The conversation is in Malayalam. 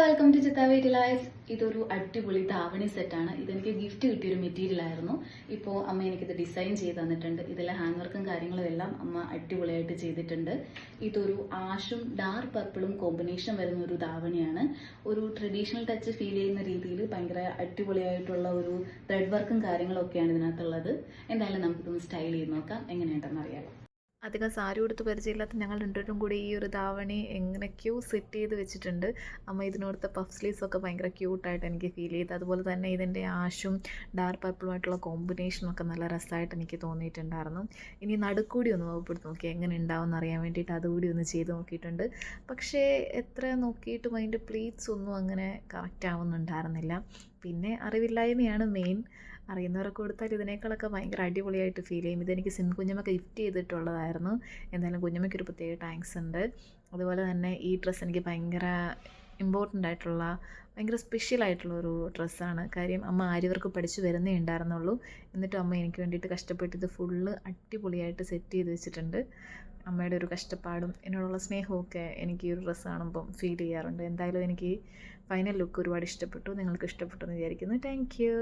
വെൽക്കം ടു ചിത്ത വീട്ടി ലൈഫ്. ഇതൊരു അടിപൊളി ധാവണി സെറ്റാണ്. ഇതെനിക്ക് ഗിഫ്റ്റ് കിട്ടിയൊരു മെറ്റീരിയൽ ആയിരുന്നു. ഇപ്പോൾ അമ്മ എനിക്കിത് ഡിസൈൻ ചെയ്ത് തന്നിട്ടുണ്ട്. ഇതിലെ ഹാൻഡ് വർക്കും കാര്യങ്ങളും എല്ലാം അമ്മ അടിപൊളിയായിട്ട് ചെയ്തിട്ടുണ്ട്. ഇതൊരു ആഷും ഡാർക്ക് പർപ്പിളും കോമ്പിനേഷൻ വരുന്ന ഒരു ധാവണിയാണ്. ഒരു ട്രഡീഷണൽ ടച്ച് ഫീൽ ചെയ്യുന്ന രീതിയിൽ ഭയങ്കര അടിപൊളിയായിട്ടുള്ള ഒരു ത്രെഡ് വർക്കും കാര്യങ്ങളും ഒക്കെയാണ് ഇതിനകത്തുള്ളത്. എന്തായാലും നമുക്കിതൊന്ന് സ്റ്റൈൽ ചെയ്ത് നോക്കാം, എങ്ങനെയുണ്ടെന്ന് അറിയാം. അധികം സാരി ഉടുത്ത് പരിചയമില്ലാത്ത ഞങ്ങൾ രണ്ടുപേരും കൂടി ഈ ഒരു ധാവണി എങ്ങനെയൊക്കെയോ സെറ്റ് ചെയ്ത് വെച്ചിട്ടുണ്ട്. അമ്മ ഇതിനോടുത്ത പഫ് സ്ലീവ്സൊക്കെ ഭയങ്കര ക്യൂട്ടായിട്ട് എനിക്ക് ഫീൽ ചെയ്തു. അതുപോലെ തന്നെ ഇതിൻ്റെ ആഷും ഡാർക്ക് പർപ്പിളുമായിട്ടുള്ള കോമ്പിനേഷനൊക്കെ നല്ല രസമായിട്ട് എനിക്ക് തോന്നിയിട്ടുണ്ടായിരുന്നു. ഇനി നടുക്കൂടി ഒന്ന് വകുപ്പെടുത്ത് നോക്കി എങ്ങനെ ഉണ്ടാവും എന്നറിയാൻ വേണ്ടിയിട്ട് അതുകൂടി ഒന്ന് ചെയ്ത് നോക്കിയിട്ടുണ്ട്. പക്ഷേ എത്ര നോക്കിയിട്ടും അതിൻ്റെ പ്ലീറ്റ്സ് ഒന്നും അങ്ങനെ കറക്റ്റ് ആവുന്നുണ്ടായിരുന്നില്ല. പിന്നെ അറിവില്ലായ്മയാണ് മെയിൻ. അറിയുന്നവരൊക്കെ കൊടുത്താൽ ഇതിനേക്കാളൊക്കെ ഭയങ്കര അടിപൊളിയായിട്ട് ഫീൽ ചെയ്യും. ഇതെനിക്ക് കുഞ്ഞമ്മക്ക് ഗിഫ്റ്റ് ചെയ്തിട്ടുള്ളതായിരുന്നു. എന്തായാലും കുഞ്ഞമ്മയ്ക്കൊരു പ്രത്യേക താങ്ക്സ് ഉണ്ട്. അതുപോലെ തന്നെ ഈ ഡ്രസ്സ് എനിക്ക് ഭയങ്കര ഇമ്പോർട്ടൻ്റ് ആയിട്ടുള്ള ഭയങ്കര സ്പെഷ്യൽ ആയിട്ടുള്ളൊരു ഡ്രസ്സാണ്. കാര്യം അമ്മ ആരി വർക്ക് പഠിച്ചു വരുന്നേ ഉണ്ടായിരുന്നുള്ളൂ. എന്നിട്ടും അമ്മ എനിക്ക് വേണ്ടിയിട്ട് കഷ്ടപ്പെട്ട് ഇത് ഫുള്ള് അടിപൊളിയായിട്ട് സെറ്റ് ചെയ്ത് വെച്ചിട്ടുണ്ട്. അമ്മയുടെ ഒരു കഷ്ടപ്പാടും എന്നോടുള്ള സ്നേഹവും ഒക്കെ എനിക്ക് ഈ ഒരു ഡ്രസ്സ് കാണുമ്പം ഫീൽ ചെയ്യാറുണ്ട്. എന്തായാലും എനിക്ക് ഫൈനൽ ലുക്ക് ഒരുപാട് ഇഷ്ടപ്പെട്ടു. നിങ്ങൾക്ക് ഇഷ്ടപ്പെട്ടു എന്ന് വിചാരിക്കുന്നു. Thank you.